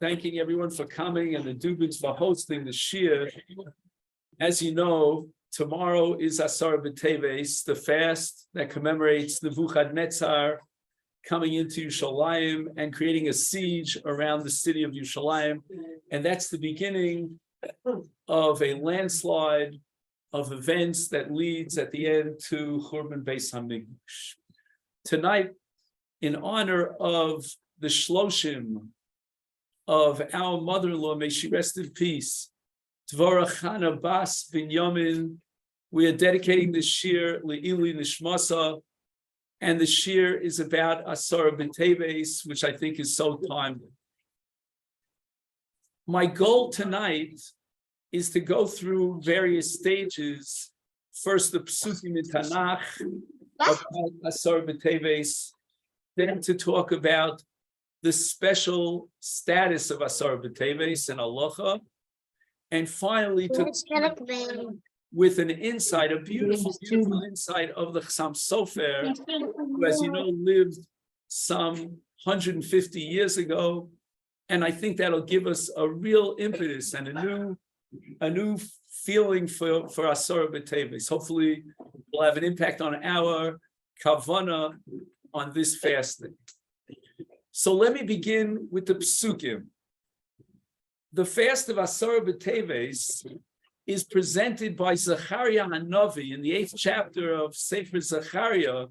Thanking everyone for coming and the Dubins for hosting the Shiur. As you know, tomorrow is Asara BiTeves, the fast that commemorates the Nebuchadnezzar coming into Yerushalayim and creating a siege around the city of Yerushalayim. And that's the beginning of a landslide of events that leads at the end to Churban Beis Hamikdash. Tonight, in honor of the Shloshim of our mother-in-law, may she rest in peace, Devora Chana Bas Binyamin, we are dedicating the Shiur Le'ili Nishmasa, and the Shiur is about Asara BiTeves, which I think is so timely. My goal tonight is to go through various stages. First, the Psukim in Tanakh about Asara BiTeves, then to talk about the special status of Asara BiTeves and Halacha, and finally to with an insight, a beautiful insight of the Chassam Sofer, who, as you know, lived some 150 years ago, and I think that'll give us a real impetus and a new feeling for Asara BiTeves. Hopefully, will have an impact on our kavana on this fasting. So let me begin with the Psukim. The fast of Asara BiTeves is presented by Zechariah Hanavi in the 8th chapter of Sefer Zechariah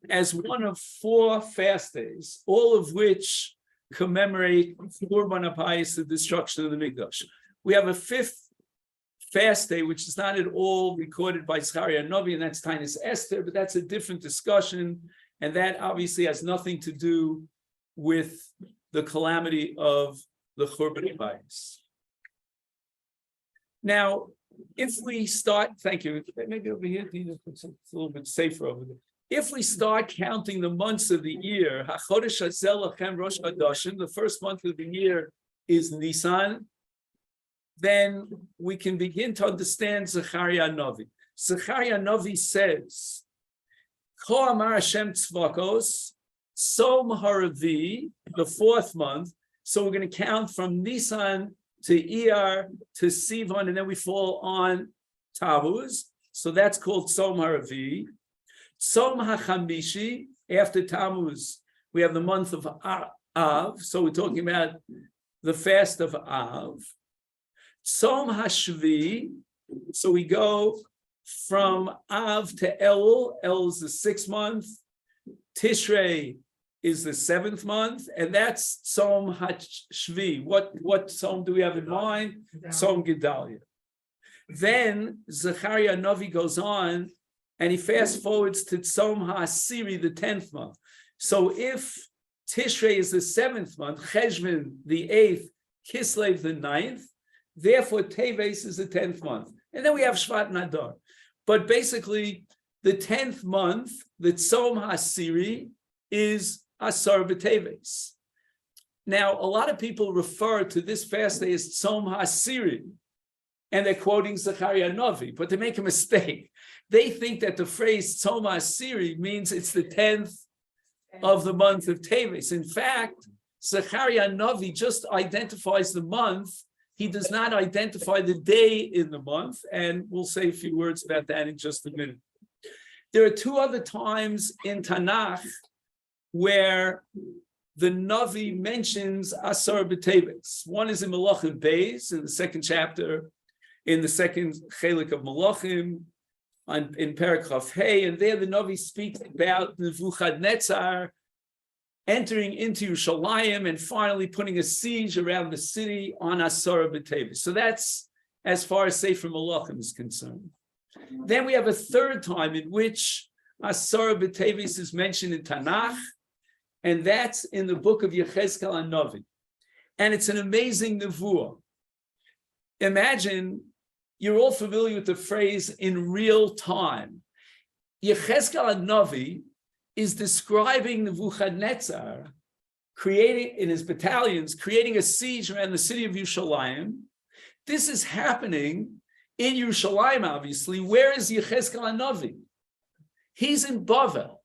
as one of 4 fast days, all of which commemorate Churban HaBayis, the destruction of the Mikdash. We have a 5th fast day, which is not at all recorded by Zechariah Hanavi, and that's Tainus Esther, but that's a different discussion, and that obviously has nothing to do with the calamity of the Churban HaBayis. Now, if we start, thank you, maybe over here, it's a little bit safer over there. If we start counting the months of the year, HaChodesh Hazel Lachem Rosh Hadashim, the first month of the year is Nisan, then we can begin to understand Zechariah Navi. Zechariah Navi says, Ko Amar Hashem Tzvakos, Som Haravi, the 4th month. So we're going to count from Nisan to Iyar to Sivan, and then we fall on Tammuz. So that's called Som Haravi. Som HaChamishi, after Tammuz, we have the month of Av. So we're talking about the fast of Av. Som HaShvi, so we go from Av to Elul. Elul is the 6th month. Tishrei is the 7th month, and that's Som HaShvi. What Som do we have in mind? Som Gedalia. Then Zechariah Navi goes on, and he fast forwards to Som HaAsiri, the 10th month. So if Tishrei is the 7th month, Cheshvan the 8th, Kislev the 9th, therefore Teves is the 10th month. And then we have Shvat and Adar. But basically, the 10th month, the Som HaAsiri, is Asara BiTeves. Now, a lot of people refer to this fast day as Som HaAsiri, and they're quoting Zechariah Navi, but they make a mistake. They think that the phrase Som HaAsiri means it's the 10th of the month of Teves. In fact, Zechariah Navi just identifies the month. He does not identify the day in the month, and we'll say a few words about that in just a minute. There are 2 other times in Tanakh where the Navi mentions Asara BiTeves. One is in Malachim Beis, in the 2nd chapter, in the 2nd chelik of Malachim, in Perek Chaf Hey, and there the Navi speaks about Nebuchadnezzar entering into Yerushalayim and finally putting a siege around the city on Asara BiTeves. So that's as far as Sefer Malachim is concerned. Then we have a 3rd time in which Asara BiTeves is mentioned in Tanakh, and that's in the book of Yechezkel HaNavi. And it's an amazing nevuah. Imagine, you're all familiar with the phrase in real time. Yechezkel HaNavi is describing Nebuchadnezzar creating, in his battalions, creating a siege around the city of Yerushalayim. This is happening in Yerushalayim, obviously. Where is Yechezkel HaNavi? He's in Bavel.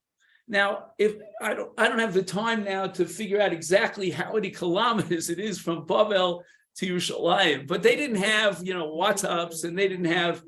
Now, if I don't have the time now to figure out exactly how many kilometers it is from Bavel to Yerushalayim, but they didn't have, WhatsApps, and they didn't have,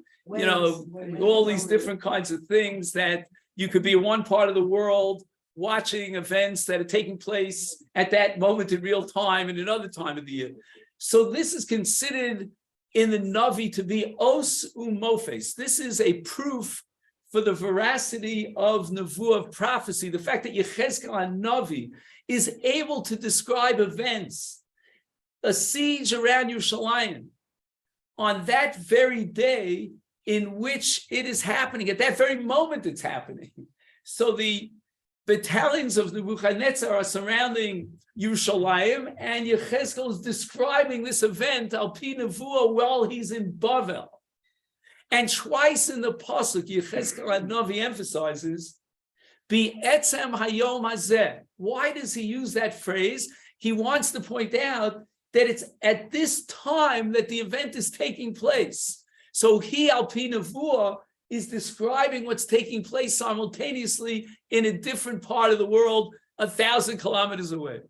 all these different kinds of things that you could be in one part of the world watching events that are taking place at that moment in real time and another time of the year. So this is considered in the Navi to be os umofes. This is a proof for the veracity of Nevuah, of prophecy, the fact that Yechezkel Navi is able to describe events, a siege around Yerushalayim, on that very day in which it is happening, at that very moment it's happening. So the battalions of Nebuchadnezzar are surrounding Yerushalayim, and Yechezkel is describing this event, Al Pi Nevuah, while he's in Bavel. And twice in the pasuk, Yechezkel Navi emphasizes, Bi'etzem hayom hazeh. Why does he use that phrase? He wants to point out that it's at this time that the event is taking place. So he, Al Pi Nevuah, is describing what's taking place simultaneously in a different part of the world, 1,000 kilometers away.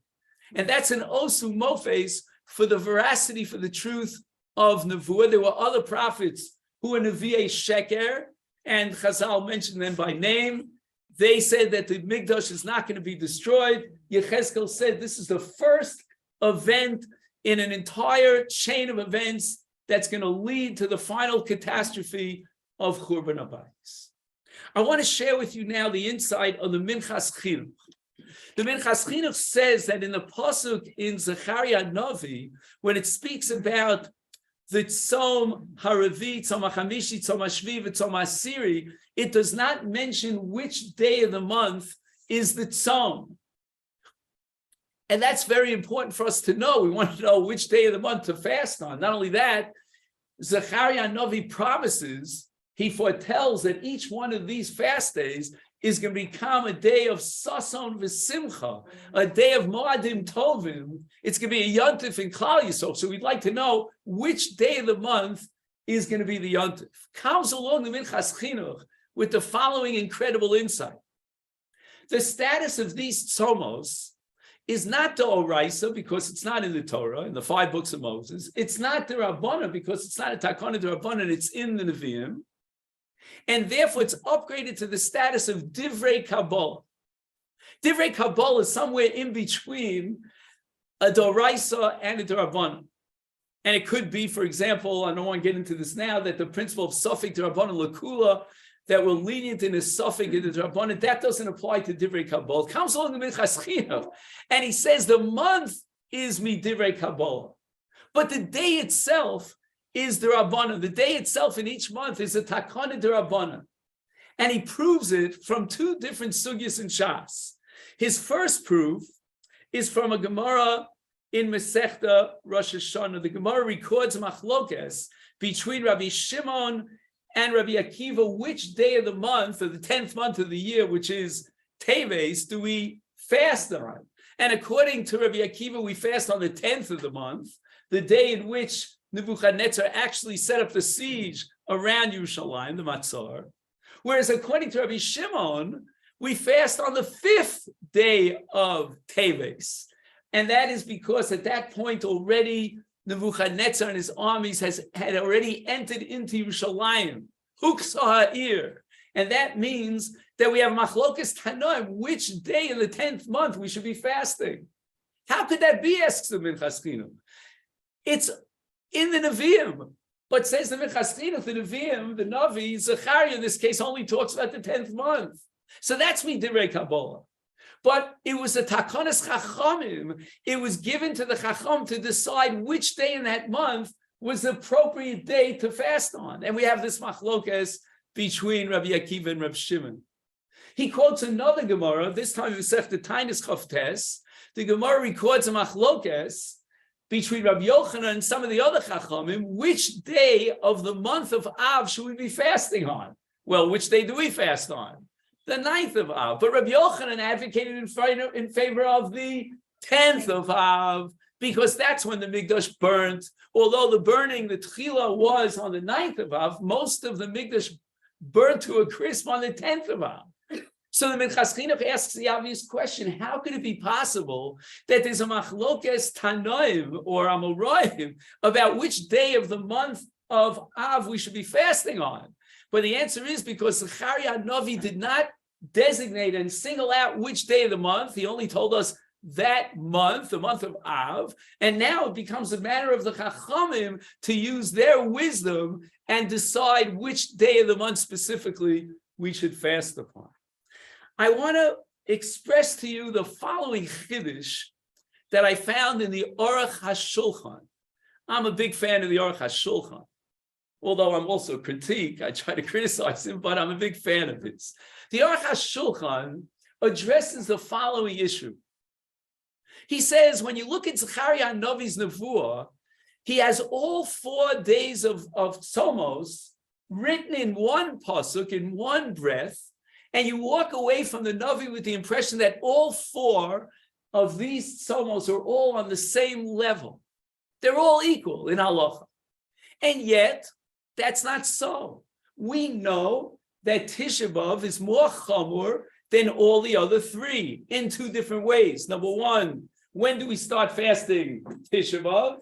And that's an osu mofes for the veracity, for the truth of Nevuah. There were other prophets who are Nevi'ei Sheker, and Chazal mentioned them by name. They said that the Mikdash is not going to be destroyed. Yechezkel said this is the first event in an entire chain of events that's going to lead to the final catastrophe of Churban Habayis. I want to share with you now the insight of the Minchas Chinuch. The Minchas Chinuch says that in the pasuk in Zechariah Navi, when it speaks about the Tzom Haravi, Tzom HaChamishi, Tzom HaShvi, Tzom HaSiri, it does not mention which day of the month is the Tzom. And that's very important for us to know. We want to know which day of the month to fast on. Not only that, Zechariah Navi promises, he foretells that each one of these fast days is going to become a day of Sason V'Simcha, a day of Moadim Tovim. It's going to be a Yontif in Klal Yisrael. So we'd like to know which day of the month is going to be the Yontif. Comes along the Minchas Chinuch with the following incredible insight. The status of these tzomos is not the Oraisa because it's not in the Torah, in the 5 books of Moses. It's not the Rabbana because it's not a Takana de Rabbanan, it's in the Nevi'im. And therefore, it's upgraded to the status of Divrei Kabbalah. Divrei Kabbalah is somewhere in between a Doraisa and a D'Rabbanan. And it could be, for example, I don't want to get into this now, that the principle of Safek D'Rabbanan Lakula, that we're lenient in a Safek in the D'Rabbanan, that doesn't apply to Divrei Kabbalah. It comes along the Minchas Chinuch, and he says the month is mi Divrei Kabbalah. But the day itself is the Rabbana. The day itself in each month is a Takana de Rabbana. And he proves it from 2 different sugyas in Shas. His first proof is from a Gemara in Masechta Rosh Hashanah. The Gemara records machlokes between Rabbi Shimon and Rabbi Akiva, which day of the month, or the 10th month of the year, which is Teves, do we fast on? And according to Rabbi Akiva, we fast on the 10th of the month, the day in which Nebuchadnezzar actually set up the siege around Yerushalayim, the Matzar. Whereas according to Rabbi Shimon, we fast on the 5th day of Teves. And that is because at that point already Nebuchadnezzar and his armies had already entered into Yerushalayim, Huksa Ha'ir. And that means that we have Machlokas Tanoim, which day in the 10th month we should be fasting. How could that be, asks the Minchas Chinuch? It's in the Nevi'im. But says the Minchas Chinuch, the Nevi'im, the Navi, Zechariah in this case only talks about the 10th month. So that's me Divrei Kabbalah. But it was a Takanas Chachamim. It was given to the Chacham to decide which day in that month was the appropriate day to fast on. And we have this machlokas between Rabbi Akiva and Rabbi Shimon. He quotes another Gemara, this time in Masechta Tainis Chavtes. The Gemara records a machlokas between Rabbi Yochanan and some of the other Chachamim, which day of the month of Av should we be fasting on? Well, which day do we fast on? The 9th of Av. But Rabbi Yochanan advocated in favor of the 10th of Av, because that's when the Mikdash burnt. Although the burning, the Tchila, was on the 9th of Av, most of the Mikdash burnt to a crisp on the 10th of Av. So the Minchas Chinuch asks the obvious question: how could it be possible that there's a machlokes tanoim or amoraim about which day of the month of Av we should be fasting on? But the answer is because Zechariah Novi did not designate and single out which day of the month. He only told us that month, the month of Av, and now it becomes a matter of the Chachamim to use their wisdom and decide which day of the month specifically we should fast upon. I want to express to you the following chiddush that I found in the Aruch HaShulchan. I'm a big fan of the Aruch HaShulchan, although I'm also a critique. I try to criticize him, but I'm a big fan of his. The Aruch HaShulchan addresses the following issue. He says, when you look at Zechariah Novi's Nevuah, he has all 4 days of Tzomos written in one pasuk, in one breath, and you walk away from the Navi with the impression that all 4 of these Tzomos are all on the same level. They're all equal in halacha. And yet, that's not so. We know that Tisha B'Av is more chamur than all the other 3 in 2 different ways. Number 1, when do we start fasting Tisha B'Av?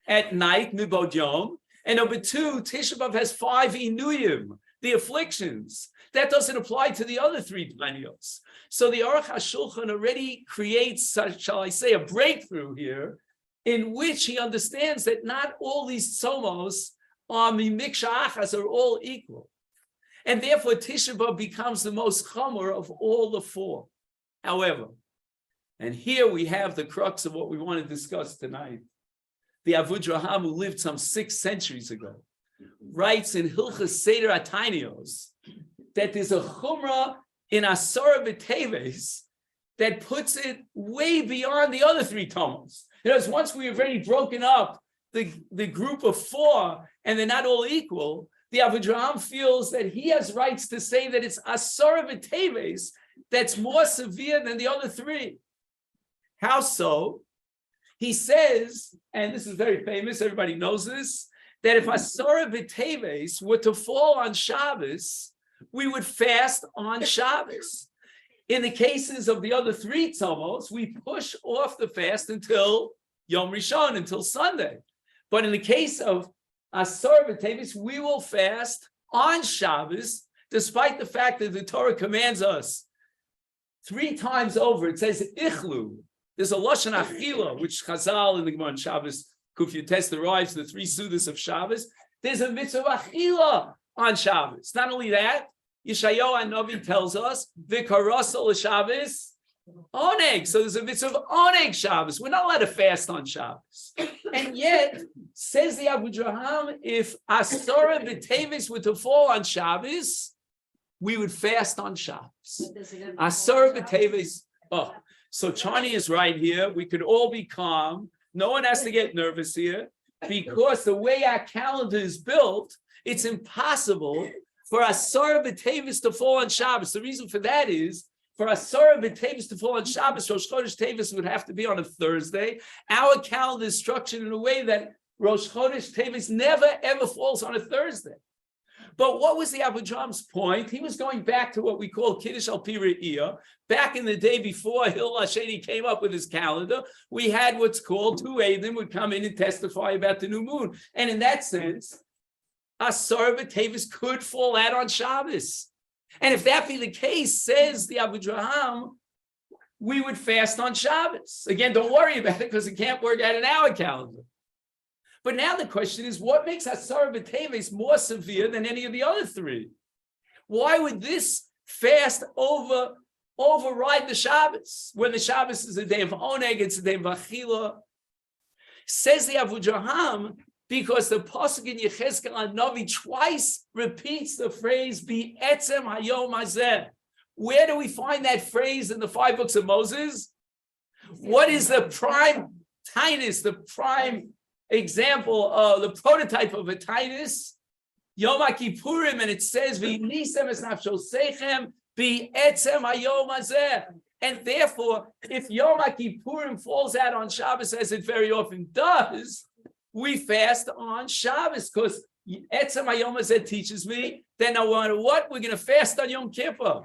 At night, Mibod Yom. And number 2, Tisha B'Av has 5 inuyim, the afflictions. That doesn't apply to the other 3 danios. So the Aruch HaShulchan already creates, shall I say, a breakthrough here, in which he understands that not all these tzomos are mimiksha achas, are all equal. And therefore, Tisha B'Av becomes the most chamor of all the 4. However, and here we have the crux of what we want to discuss tonight. The Avudraham, who lived some 6 centuries ago, writes in Hilchas Seder Atainios that there's a chumrah in Asara BiTeves that puts it way beyond the other 3 tomos. Because once we have already broken up the group of 4 and they're not all equal, the Avudraham feels that he has rights to say that it's Asara BiTeves that's more severe than the other 3. How so? He says, and this is very famous, everybody knows this, that if Asara BiTeves were to fall on Shabbos, we would fast on Shabbos. In the cases of the other 3 tzomos, we push off the fast until Yom Rishon, until Sunday. But in the case of Asara BiTeves, we will fast on Shabbos, despite the fact that the Torah commands us 3 times over. It says Ichlu. There's a Lashon Achila, which Chazal in the Gemara on Shabbos, Kuf Yutes derives the 3 Sudas of Shabbos. There's a mitzvah of Achila on Shabbos. Not only that, Yeshayahu Hanavi tells us, V'karasa l'Shabbos Oneg. So there's a mitzvah of Oneg Shabbos. We're not allowed to fast on Shabbos. And yet, says the Avudraham, if Asara BiTeves were to fall on Shabbos, we would fast on Shabbos. Asara BiTeves. Oh, so Chana is right here. We could all be calm. No one has to get nervous here, because the way our calendar is built, it's impossible for Asara BiTeves to fall on Shabbos. The reason for that is, for Asara BiTeves to fall on Shabbos, Rosh Chodesh Tevis would have to be on a Thursday. Our calendar is structured in a way that Rosh Chodesh Tevis never ever falls on a Thursday. But what was the Avudraham's point? He was going back to what we call Kiddush al Pi Re'iyah. Back in the day before Hillel Hasheni came up with his calendar, we had what's called 2 Eidim would come in and testify about the new moon. And in that sense, Asara BiTeves could fall out on Shabbos. And if that be the case, says the Avudraham, we would fast on Shabbos. Again, don't worry about it because it can't work out in our calendar. But now the question is, what makes Asara BiTeves more severe than any of the other 3? Why would this fast override the Shabbos? When the Shabbos is a day of Oneg, it's a day of Achila. Says the Avudraham, because the pasuk in Yechezkel Hanavi twice repeats the phrase "Bi'etzem Hayom Hazeh." Where do we find that phrase in the 5 books of Moses? What is the prime tinus, the prime example, the prototype of a tinus? Yom Kippurim, and it says "V'nisem es nafsho seichem bi'etzem hayom hazeh." And therefore, if Yom Kippurim falls out on Shabbos, as it very often does, we fast on Shabbos, because Etzem Hayom Hazeh teaches me that no matter what, we're going to fast on Yom Kippur.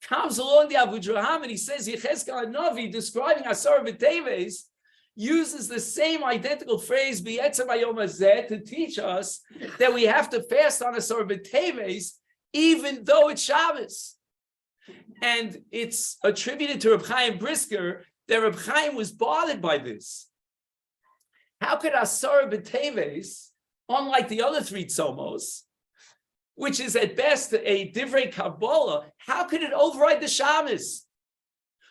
comes along the Avudraham and he says, Yechezkel HaNavi, describing Asara BiTeves, uses the same identical phrase, B'etzem hayom hazeh, to teach us that we have to fast on Asara BiTeves, even though it's Shabbos. And it's attributed to Reb Chaim Brisker that Reb Chaim was bothered by this. How could Asara BiTeves, unlike the other three tzomos, which is at best a divrei Kabbalah, how could it override the Shabbos?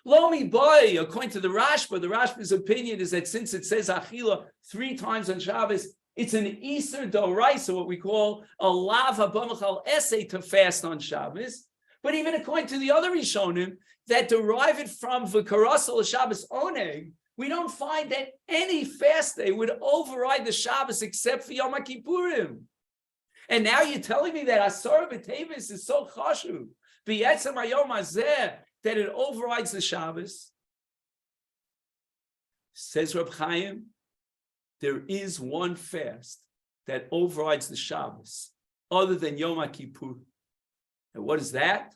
Lomi boy, according to the Rashba's opinion is that since it says Achila 3 times on Shabbos, it's an Iser Doraisa, what we call a Lav Habamachal essay to fast on Shabbos. But even according to the other Rishonim that derive it from V'karasal Shabbos Oneg, we don't find that any fast day would override the Shabbos except for Yom Kippurim. And now you're telling me that Asara BiTeves is so chashuv, b'etzem hayom hazeh, that it overrides the Shabbos? Says Reb Chaim, there is one fast that overrides the Shabbos, other than Yom Kippur. And what is that?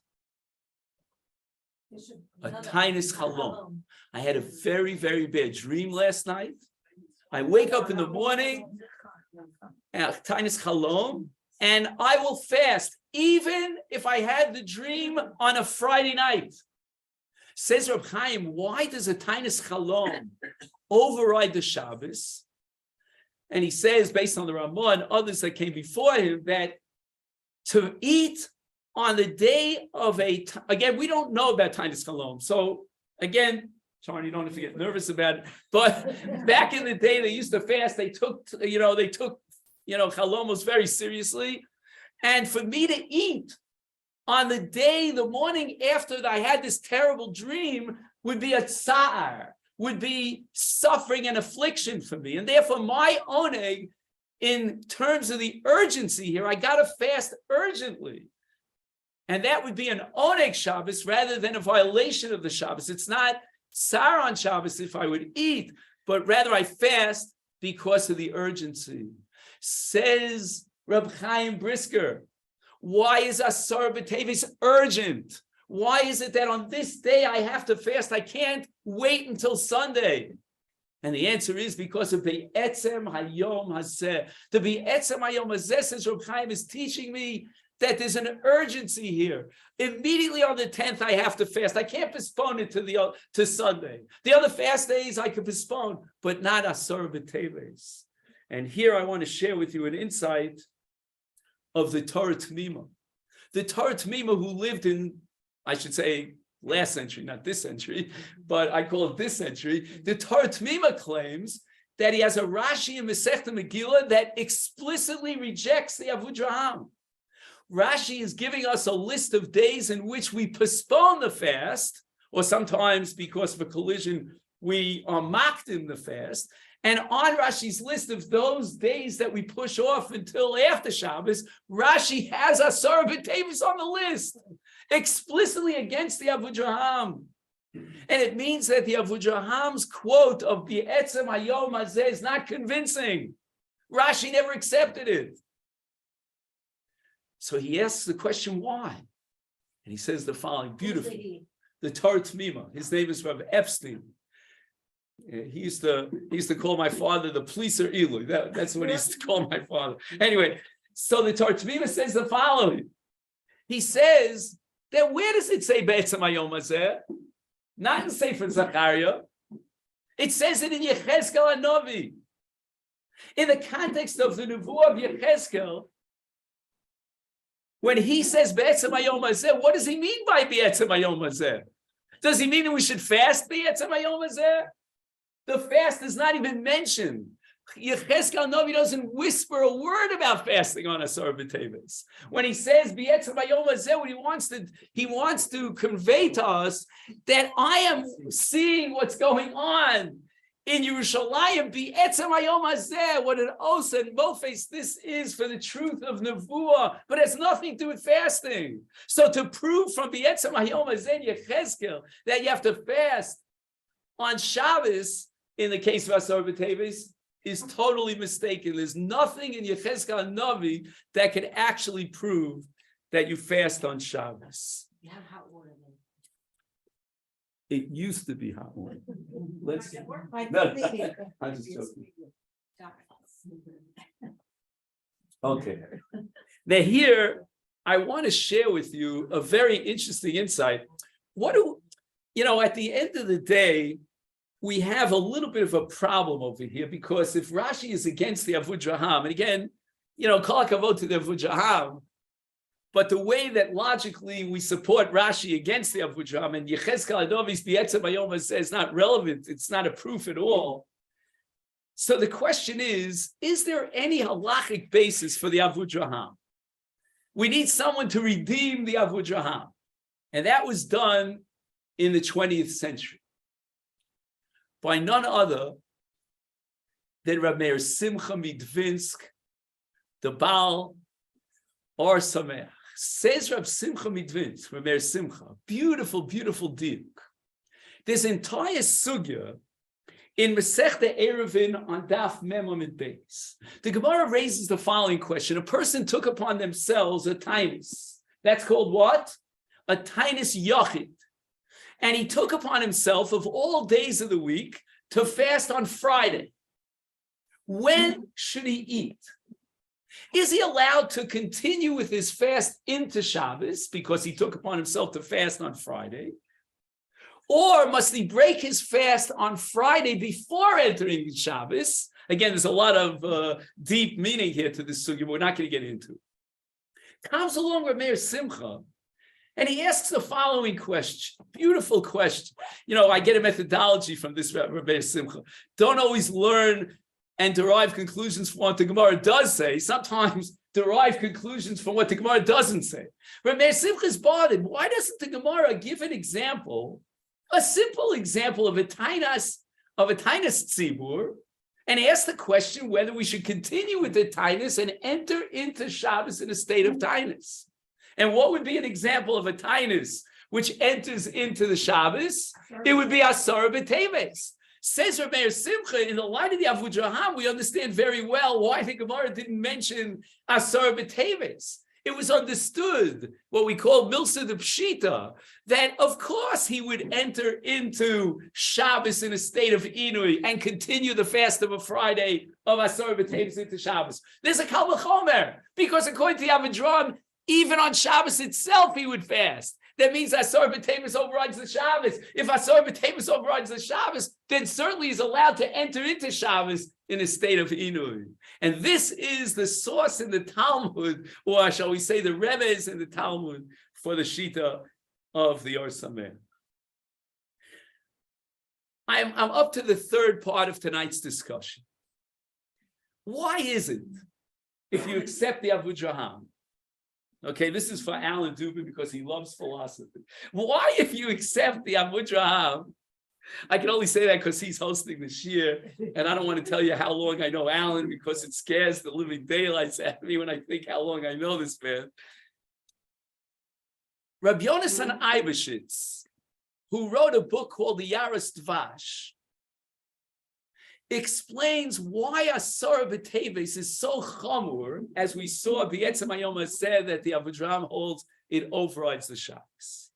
A tainis chalom. I had a very, very bad dream last night. I wake up in the morning, tainis chalom, and I will fast, even if I had the dream on a Friday night. Says Reb Chaim, why does a tainis chalom override the Shabbos? And he says, based on the Ramah and others that came before him, that to eat on the day of again, we don't know about tainis chalom. So again, Sharon, you don't have to get nervous about it. But back in the day, they used to fast. They took chalomos very seriously. And for me to eat on the morning after I had this terrible dream would be a tsa'ar, would be suffering and affliction for me. And therefore, my oneg, in terms of the urgency here, I got to fast urgently. And that would be an oneg Shabbos rather than a violation of the Shabbos. It's not tsar on Shabbos if I would eat, but rather I fast because of the urgency. Says Reb Chaim Brisker, why is Asara BiTeves urgent? Why is it that on this day I have to fast? I can't wait until Sunday. And the answer is because of the B'etzem hayom hazeh. The B'etzem hayom hazeh, says Reb Chaim, is teaching me that there's an urgency here. Immediately on the 10th, I have to fast. I can't postpone it to Sunday. The other fast days I could postpone, but not Asara BiTeves. And here I want to share with you an insight of the Torah Tmima. The Torah Tmima who lived in, I should say, last century, not this century, but I call it this century. The Torah Tmima claims that he has a Rashi in Masechta Megillah that explicitly rejects the Avudraham. Rashi is giving us a list of days in which we postpone the fast, or sometimes because of a collision, we are mocked in the fast. And on Rashi's list of those days that we push off until after Shabbos, Rashi has Asara BiTeves on the list, explicitly against the Avudraham. And it means that the Avudraham's quote of B'etzem hayom hazeh is not convincing. Rashi never accepted it. So he asks the question, why? And he says the following, beautiful. The Torah Tmima, his name is Rav Epstein. He used to call my father the Pleaser Eli. That's what he used to call my father. Anyway, so the Torah Tmima says the following. He says that where does it say B'etzem hayom hazeh? Not in Sefer Zachariah. It says it in Yechezkel HaNavi. In the context of the Nevuah of Yechezkel, when he says B'etzem hayom hazeh, what does he mean by B'etzem hayom hazeh? Does he mean that we should fast B'etzem hayom hazeh? The fast is not even mentioned. Yechezkel HaNavi doesn't whisper a word about fasting on Asara BiTeves. When he says B'etzem hayom hazeh, what he wants to convey to us that I am seeing what's going on in Yerushalayim. B'etzem hayom hazeh, what an os and mofes this is for the truth of Nevuah, but it has nothing to do with fasting. So to prove from B'etzem hayom hazeh Yechezkel that you have to fast on Shabbos, in the case of Asara BiTeves, is totally mistaken. There's nothing in Yechezkel HaNavi that can actually prove that you fast on Shabbos. You have hot water then. It used to be hot morning. Let's. I'm just joking. Okay. Now here, I want to share with you a very interesting insight. At the end of the day, we have a little bit of a problem over here, because if Rashi is against the Avudraham, and again, kol hakavod to the Avudraham, but the way that logically we support Rashi against the Avudraham, and Yechezkel Adovis B'etzem Hayom says not relevant, it's not a proof at all. So the question is there any halachic basis for the Avudraham? We need someone to redeem the Avudraham. And that was done in the 20th century by none other than Reb Meir Simcha Midvinsk, the Baal Or Sameach. Says Reb Simcha Midvinsk, Reb Meir Simcha, beautiful, beautiful diuk. This entire sugya in Masechta Eruvin on Daf Mem Amud Beis, the Gemara raises the following question: a person took upon themselves a tainus. That's called what? A tainus yachid. And he took upon himself, of all days of the week, to fast on Friday. When should he eat? Is he allowed to continue with his fast into Shabbos because he took upon himself to fast on Friday? Or must he break his fast on Friday before entering Shabbos? Again, there's a lot of deep meaning here to this sugya, but we're not going to get into. Comes along with Meir Simcha, and he asks the following question. Beautiful question. I get a methodology from this Meir Simcha. Don't always learn and derive conclusions from what the Gemara does say. Sometimes derive conclusions from what the Gemara doesn't say. Meir Simcha is bothered. Why doesn't the Gemara give an example, a simple example of a tainas tzibur, and ask the question whether we should continue with the tainas and enter into Shabbos in a state of tainas? And what would be an example of a tainas which enters into the Shabbos? It would be Asara BiTeves. Says Reb Meir Simcha, in the light of the Avudraham, we understand very well why the Gemara didn't mention Asara BiTeves. It was understood, what we call Milsa de Pshita, that of course he would enter into Shabbos in a state of Inui and continue the fast of a Friday of Asara BiTeves into Shabbos. There's a Kal V'chomer, because according to the Avudraham, even on Shabbos itself he would fast. That means Asara BiTeves overrides the Shabbos. If Asara BiTeves overrides the Shabbos, then certainly he's allowed to enter into Shabbos in a state of Inui. And this is the source in the Talmud, or shall we say the Rebbe's in the Talmud, for the Shita of the Or Sameach. I'm up to the third part of tonight's discussion. Why is it, if you accept the Avudraham, okay, this is for Alan Dubin because he loves philosophy. Why, if you accept the Avudraham, I can only say that because he's hosting the Shiur, and I don't want to tell you how long I know Alan because it scares the living daylights out of me when I think how long I know this man. Rabbi Yonasan Eibeshitz, who wrote a book called the Yaras Dvash, explains why Asara BiTeves is so chamur, as we saw, B'etzem Hayom said that the Avudraham holds it overrides the Shabbos.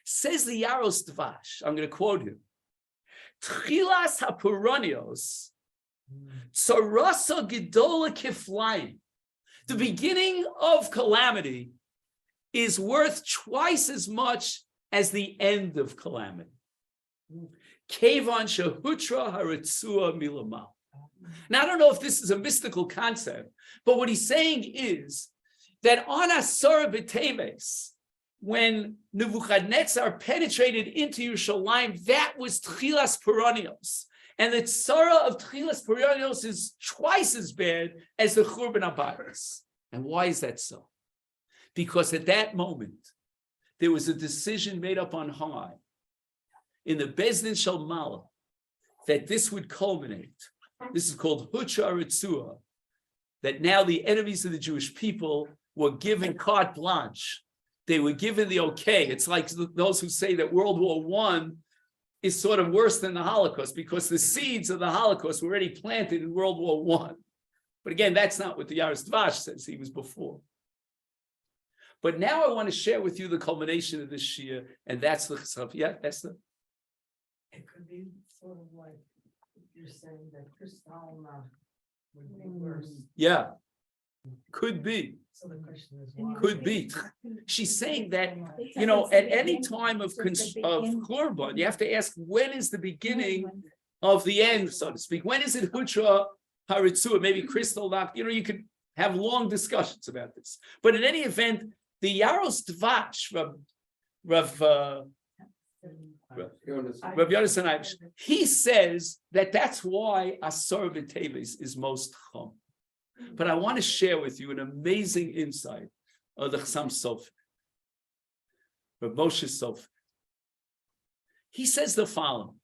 Says the Yaros Dvash, I'm going to quote him, Tchilas hapuranios, tzarasa gedola kiflayim. The beginning of calamity is worth twice as much as the end of calamity. Kevan shehutra haritzua milamal. Now, I don't know if this is a mystical concept, but what he's saying is that on Asara BiTeves, when Nebuchadnezzar penetrated into Yerushalayim, that was Tchilas Peronios. And the tzara of Tchilas Peronios is twice as bad as the Churban HaBayis. And why is that so? Because at that moment, there was a decision made up on high in the Beis Din Shel Mala that this would culminate. This is called Hutra Ritzua, that now the enemies of the Jewish people were given carte blanche. They were given the okay. It's like those who say that World War I is sort of worse than the Holocaust because the seeds of the Holocaust were already planted in World War I. But again, that's not what the Yaros Dvash says. He was before. But now I want to share with you the culmination of this Shiur, and that's the Chesaf. Yeah, Esther? It could be sort of like you're saying that Kristallnacht would be worse. Yeah, could be. So the question is why? Could be. She's saying that, at any time of Churban, you have to ask, when is the beginning of the end, so to speak? When is it Hutra Haritzua, maybe Kristallnacht? You could have long discussions about this. But in any event, the Yaros Dvash, Rav Yonasan, he says that's why Asara BiTeves is most chum. But I want to share with you an amazing insight of the Chassam Sofer, Rav Moshe Sofer. He says the following,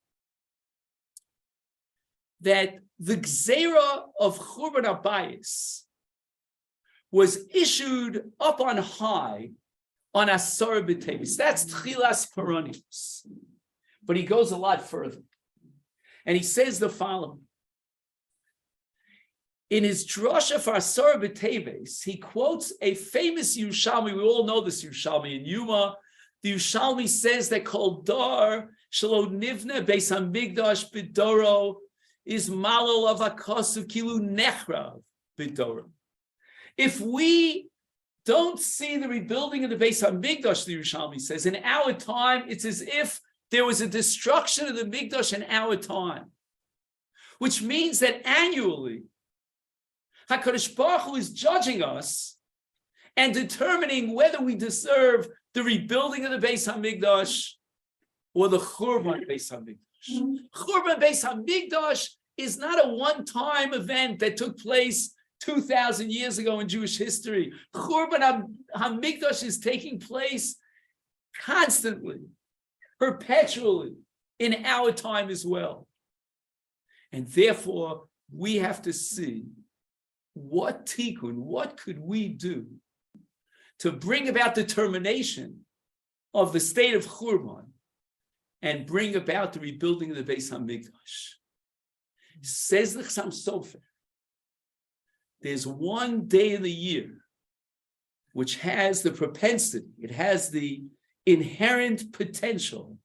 that the Gzeira of Churban Abayis was issued up on high on Asara BiTeves. That's Tchilas Paronius. But he goes a lot further. And he says the following. In his drasha for Asara BiTeves, he quotes a famous Yerushalmi. We all know this Yerushalmi in Yuma. The Yerushalmi says that Kol Dar Shelo Nivne Beis Hamikdash Bidoro is Malol of Akosu Kilu Nechrav Bidoro. If we don't see the rebuilding of the Beis Hamikdash, the Yerushalmi says, in our time, it's as if there was a destruction of the Mikdash in our time, which means that annually, HaKadosh Baruch Hu is judging us and determining whether we deserve the rebuilding of the Beis Hamikdash or the Churban Beis Hamikdash. Churban Beis Hamikdash is not a one-time event that took place 2,000 years ago in Jewish history. Churban HaMikdash is taking place constantly, perpetually, in our time as well. And therefore, we have to see what tikkun, what could we do to bring about the termination of the state of Churban and bring about the rebuilding of the Beis HaMikdash. Says the Chassam Sofer, there's one day of the year which has the propensity, it has the inherent potential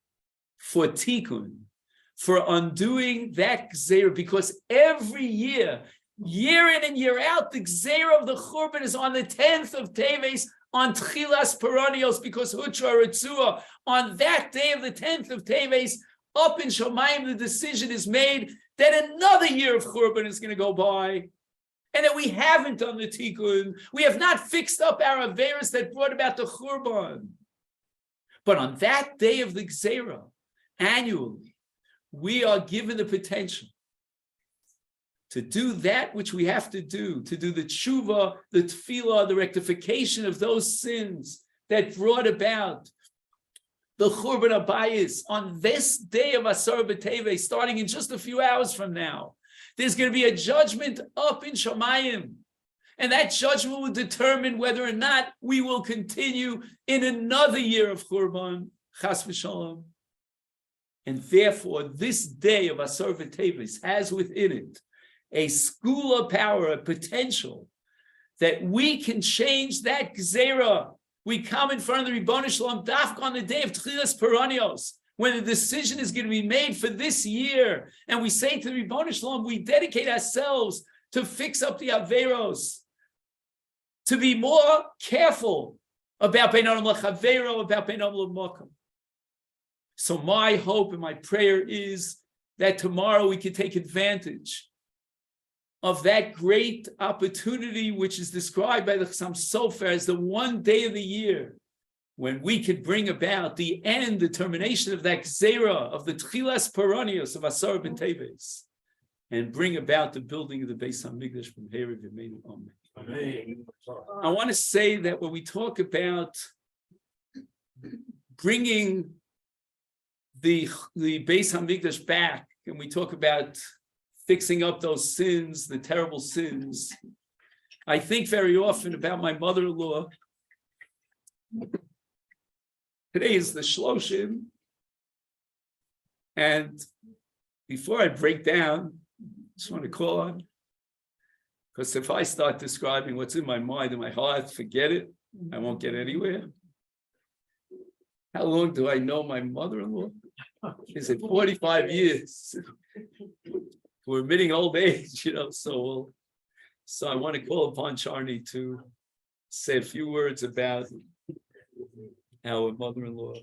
for tikkun, for undoing that gzeira, because every year in and year out, the gzeira of the Churban is on the 10th of Teves, on Tchilas Peronios, because Hutra Ritzua, on that day of the 10th of Teves, up in Shomayim, the decision is made that another year of Churban is going to go by, and that we haven't done the tikkun. We have not fixed up our averos that brought about the Churban. But on that day of the Gzeira, annually, we are given the potential to do that which we have to do the tshuva, the tefillah, the rectification of those sins that brought about the Churban Abayis on this day of Asara BiTeves, starting in just a few hours from now. There's going to be a judgment up in Shomayim, and that judgment will determine whether or not we will continue in another year of Churban, Chas v'Shalom. And therefore, this day of Asara BiTeves has within it a school of power, a potential that we can change that gzeira. We come in front of the Ribono Shalom Dafka on the day of Tchilas Peronios, when the decision is going to be made for this year, and we say to the Ribono Shalom, we dedicate ourselves to fix up the averos, to be more careful about Bein Adam L'Chavero, about Bein Adam L'Makom. So my hope and my prayer is that tomorrow we can take advantage of that great opportunity which is described by the Chassam Sofer as the one day of the year when we could bring about the end, the termination of that gzeira, of the Tchilas Peronios of Asara BiTeves, and bring about the building of the Beis HaMikdash from Herav Yameinu Amen. I want to say that when we talk about bringing the Beis HaMikdash back, and we talk about fixing up those sins, the terrible sins, I think very often about my mother-in-law. Today is the Shloshim, and before I break down, I just want to call on, because if I start describing what's in my mind and my heart, forget it. I won't get anywhere. How long do I know my mother-in-law? Is it 45 years? We're admitting old age, so I want to call upon Charney to say a few words about our mother-in-law.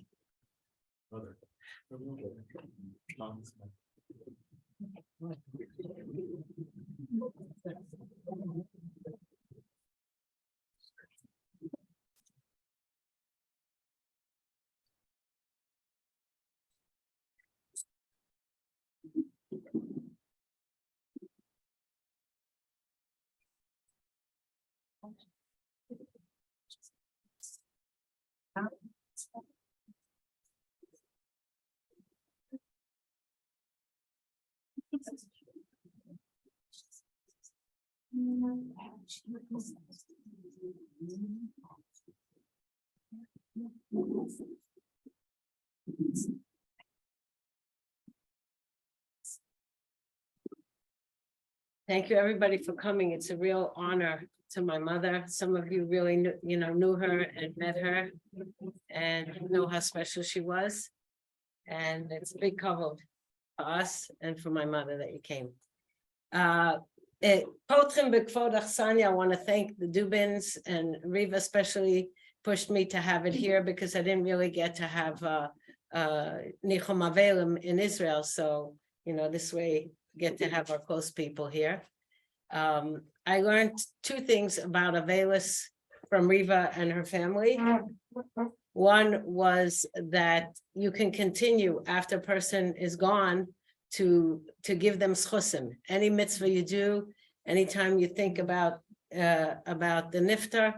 Thank you, everybody, for coming. It's a real honor to my mother. Some of you really knew her and met her and know how special she was. And it's a big kavod for us and for my mother that you came. Potrim b'kvod Achsanya, I want to thank the Dubins, and Riva especially pushed me to have it here because I didn't really get to have Nichum Avelim in Israel. So, this way get to have our close people here. I learned two things about Avelis from Riva and her family. One was that you can continue after a person is gone to give them schusim. Any mitzvah you do, anytime you think about the niftar,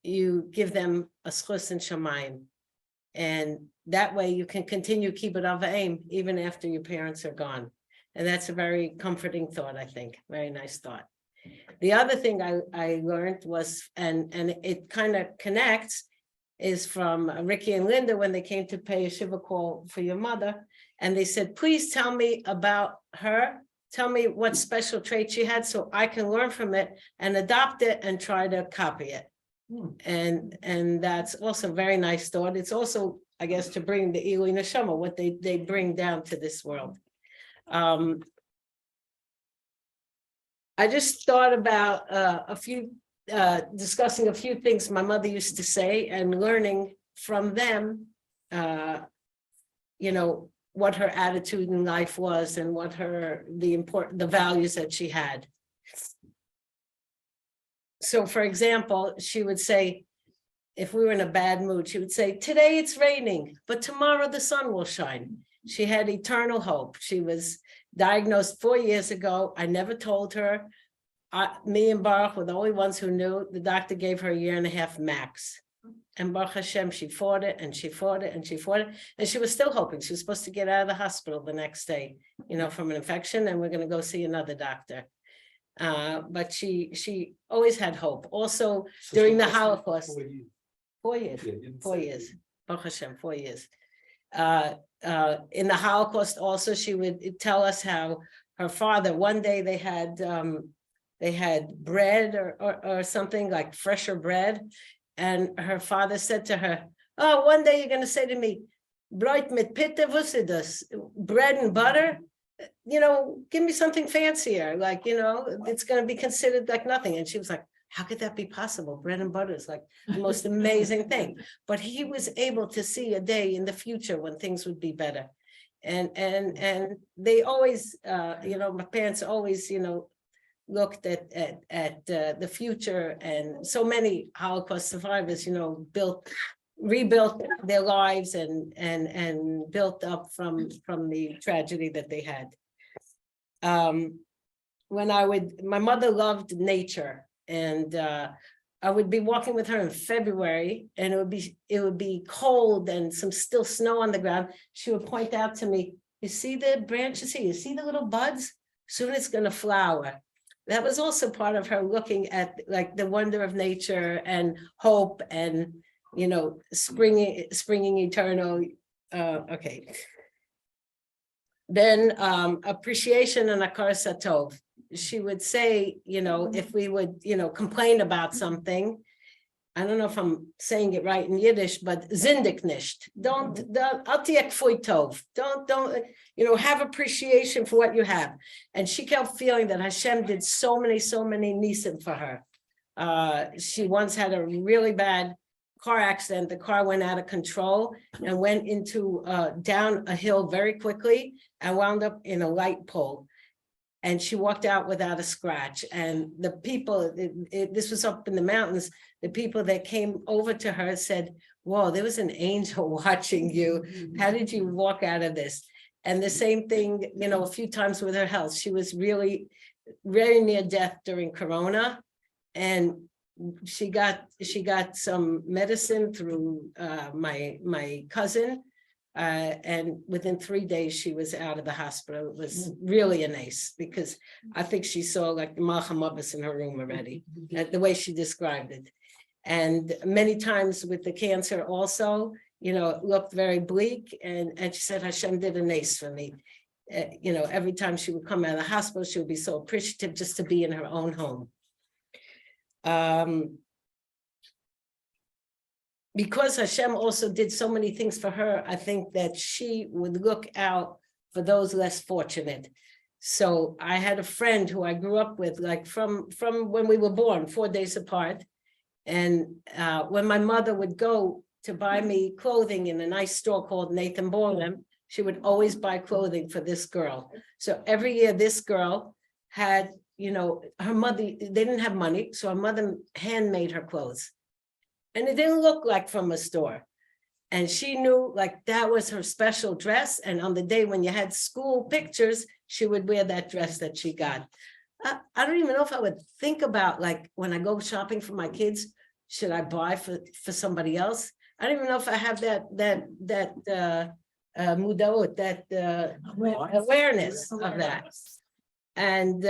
you give them a schus in shamayim. And that way you can continue kibbud av v'em even after your parents are gone. And that's a very comforting thought, I think. Very nice thought. The other thing I learned was, and it kind of connects, is from Ricky and Linda when they came to pay a shiva call for your mother. And they said, please tell me about her. Tell me what special trait she had so I can learn from it and adopt it and try to copy it. And that's also a very nice thought. It's also, I guess, to bring the Ilui Neshama, what they bring down to this world. I just thought about discussing a few things my mother used to say and learning from them, what her attitude in life was and what the values that she had. So, for example, she would say, if we were in a bad mood, she would say, today it's raining, but tomorrow the sun will shine. She had eternal hope. She was diagnosed 4 years ago. I never told her. Me and Baruch were the only ones who knew. The doctor gave her 1.5 years max. And Baruch Hashem, she fought it and she fought it and she fought it. And she was still hoping. She was supposed to get out of the hospital the next day, from an infection, and we're going to go see another doctor. But she always had hope. Also, during the Holocaust, 4 years, 4 years, Baruch Hashem, 4 years. In the Holocaust also, she would tell us how her father, one day they had bread or something like fresher bread. And her father said to her, oh, one day you're going to say to me, bread mit pitte, bread and butter, give me something fancier. Like, it's going to be considered like nothing. And she was like, how could that be possible? Bread and butter is like the most amazing thing. But he was able to see a day in the future when things would be better. And they always, my parents always, looked at the future, and so many Holocaust survivors, rebuilt their lives and built up from the tragedy that they had. My mother loved nature, and I would be walking with her in February, and it would be cold and some still snow on the ground. She would point out to me, you see the branches here, you see the little buds? Soon it's going to flower. That was also part of her looking at like the wonder of nature and hope and, springing eternal. Okay. Then appreciation and akar satov. She would say, if we would, complain about something, I don't know if I'm saying it right in Yiddish, but zindig nicht. Don't have appreciation for what you have. And she kept feeling that Hashem did so many nisim for her. She once had a really bad car accident. The car went out of control and went into down a hill very quickly and wound up in a light pole. And she walked out without a scratch. And the people, this was up in the mountains, the people that came over to her said, whoa, there was an angel watching you. How did you walk out of this? And the same thing, a few times with her health. She was really very near death during Corona. And she got some medicine through my cousin. And within 3 days, she was out of the hospital. It was really a nice, because I think she saw like the Malchamavis in her room already, the way she described it. And many times with the cancer also, it looked very bleak. And she said, Hashem did a nice for me. Every time she would come out of the hospital, she would be so appreciative just to be in her own home. Because Hashem also did so many things for her, I think that she would look out for those less fortunate. So I had a friend who I grew up with, like from when we were born, 4 days apart. And when my mother would go to buy me clothing in a nice store called Nathan Borlam, she would always buy clothing for this girl. So every year this girl had, her mother, they didn't have money, so her mother handmade her clothes. And it didn't look like from a store. And she knew like that was her special dress. And on the day when you had school pictures, she would wear that dress that she got. I don't even know if I would think about, like, when I go shopping for my kids, should I buy for somebody else? I don't even know if I have that mudaot, that awareness of that. And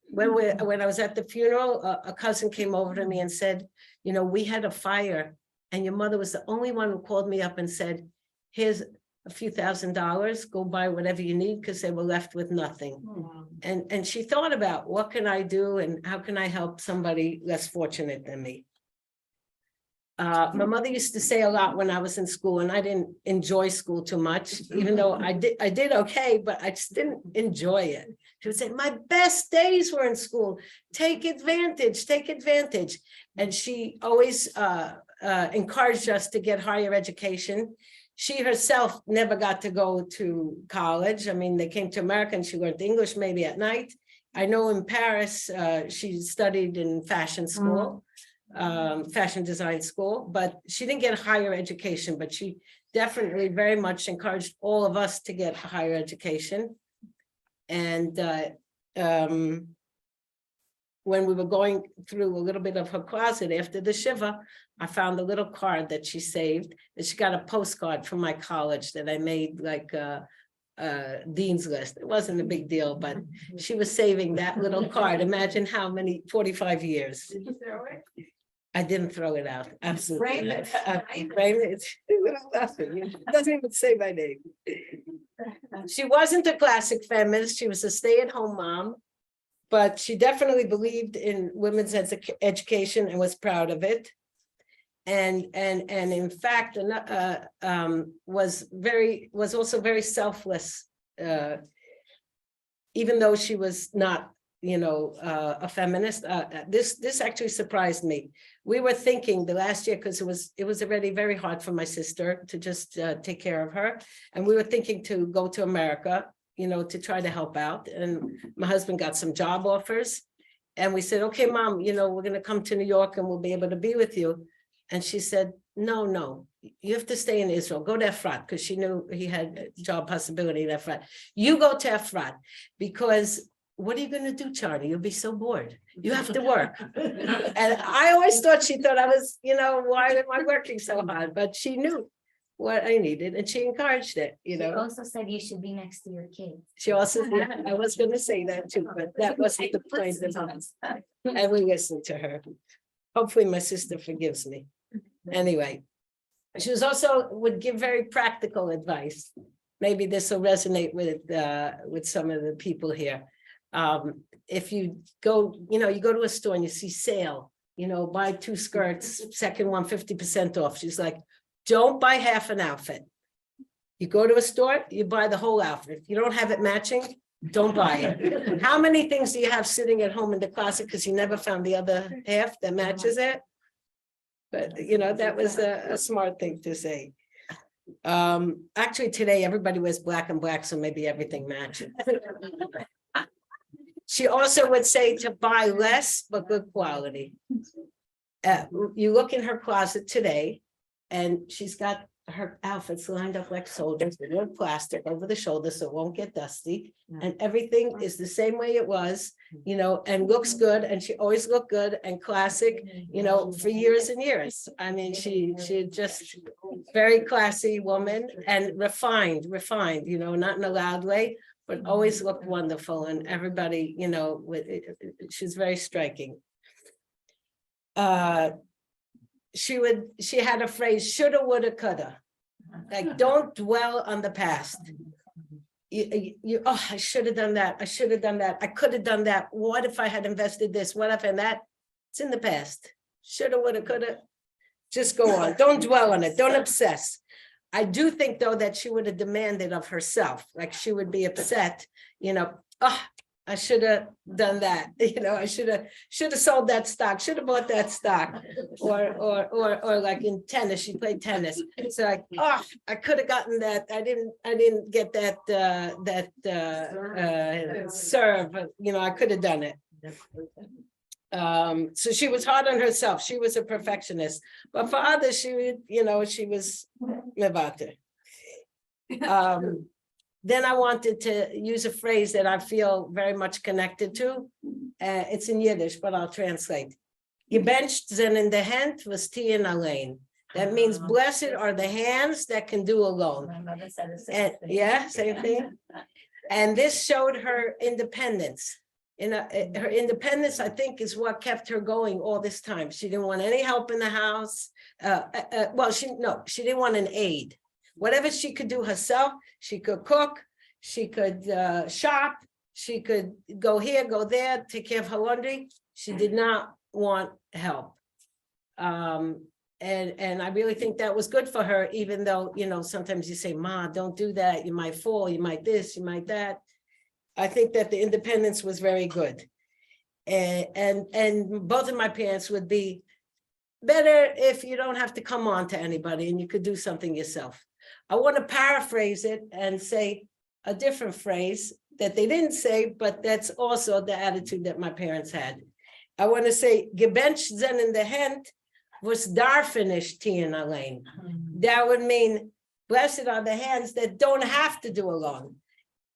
when I was at the funeral, a cousin came over to me and said, we had a fire and your mother was the only one who called me up and said, here's a few $1,000, go buy whatever you need, because they were left with nothing. And she thought about, what can I do and how can I help somebody less fortunate than me? My mother used to say a lot when I was in school, and I didn't enjoy school too much, even though I did okay, but I just didn't enjoy it. She would say, my best days were in school. Take advantage. And she always encouraged us to get higher education. She herself never got to go to college. I mean, they came to America and she learned English maybe at night. I know in Paris, she studied in fashion school. Fashion design school, but she didn't get higher education, but she definitely very much encouraged all of us to get higher education. And when we were going through a little bit of her closet after the Shiva, I found a little card that she saved, that she got a postcard from my college that I made like a dean's list. It wasn't a big deal, but she was saving that little card. Imagine how many, 45 years. Did you throw it? I didn't throw it out. Absolutely. Frame it. Frame it. It doesn't even say my name. She wasn't a classic feminist. She was a stay-at-home mom, but she definitely believed in women's education and was proud of it. And in fact, was also very selfless, even though she was not, a feminist. This actually surprised me. We were thinking the last year, because it was already very hard for my sister to just take care of her, and we were thinking to go to America, to try to help out. And my husband got some job offers, and we said, "Okay, Mom, we're going to come to New York, and we'll be able to be with you." And she said, no, you have to stay in Israel. Go to Efrat, because she knew he had a job possibility in Efrat. You go to Efrat, because what are you going to do, Chana? You'll be so bored. You have to work. And I always thought she thought I was, why am I working so hard? But she knew what I needed, and she encouraged it, She also said you should be next to your kids. She also, I was going to say that too, but that wasn't the point of it. And we listened to her. Hopefully my sister forgives me. Anyway, she was also would give very practical advice. Maybe this will resonate with some of the people here. If you go, you go to a store and you see sale buy 2 skirts, second one 50% off. She's like, don't buy half an outfit. You go to a store, you buy the whole outfit. If you don't have it matching, don't buy it. How many things do you have sitting at home in the closet because you never found the other half that matches it? But that was a smart thing to say. Actually today everybody wears black and black, so maybe everything matches. She also would say to buy less but good quality. You look in her closet today and she's got her outfits lined up like soldiers with wood plastic over the shoulder so it won't get dusty, and everything is the same way it was, and looks good, and she always looked good and classic, for years and years. I mean, she just very classy woman and refined, not in a loud way, but always looked wonderful, and everybody, she's very striking. She had a phrase, shoulda, woulda, coulda. Like, don't dwell on the past. I should have done that. I should have done that. I could have done that. What if I had invested this? What if and that? It's in the past. Shoulda, woulda, coulda. Just go on. Don't dwell on it. Don't obsess. I do think, though, that she would have demanded of herself. Like, she would be upset, I should have done that. I should have sold that stock, should have bought that stock. Or like in tennis, she played tennis. It's like, I could have gotten that. I didn't get that serve. I could have done it. So she was hard on herself. She was a perfectionist. But for others, she was mevate. Then I wanted to use a phrase that I feel very much connected to. It's in Yiddish, but I'll translate. Gebencht sind in the hand was tien allein. That means blessed are the hands that can do alone. My mother said the same And thing. yeah, same thing. And this showed her independence. Her independence, I think, is what kept her going all this time. She didn't want any help in the house. She didn't want an aid. Whatever she could do herself, she could cook, she could shop, she could go here, go there, take care of her laundry. She did not want help. And I really think that was good for her, even though, sometimes you say, Ma, don't do that. You might fall, you might this, you might that. I think that the independence was very good. And both of my parents would be better if you don't have to come on to anybody and you could do something yourself. I want to paraphrase it and say a different phrase that they didn't say, but that's also the attitude that my parents had. I want to say, gebencht zijn in de hand was darfinish tien alleen. That would mean, blessed are the hands that don't have to do alone.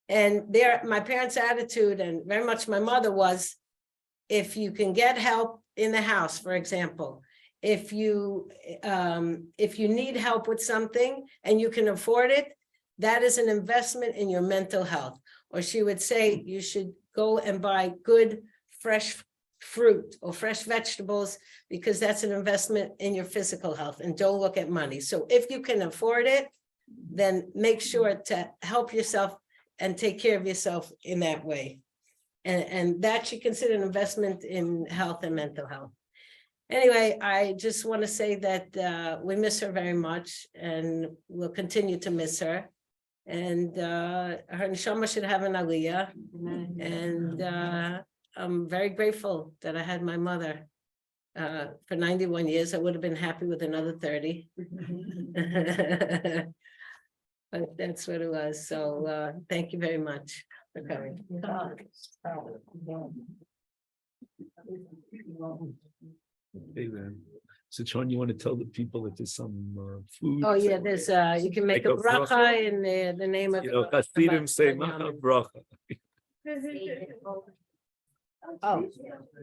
And my parents' attitude, and very much my mother, was, if you can get help in the house, for example, if you need help with something and you can afford it, that is an investment in your mental health. Or she would say, you should go and buy good, fresh fruit or fresh vegetables, because that's an investment in your physical health, and don't look at money. So if you can afford it, then make sure to help yourself and take care of yourself in that way. And that she considered an investment in health and mental health. Anyway, I just want to say that we miss her very much, and we'll continue to miss her. And her neshama should have an aliyah. And I'm very grateful that I had my mother for 91 years. I would have been happy with another 30. But that's what it was. So thank you very much for coming. Okay, then. So, Sean, you want to tell the people if there's some food? Oh, yeah, there's you can make a bracha in the name of. Hasidim say bracha. Oh.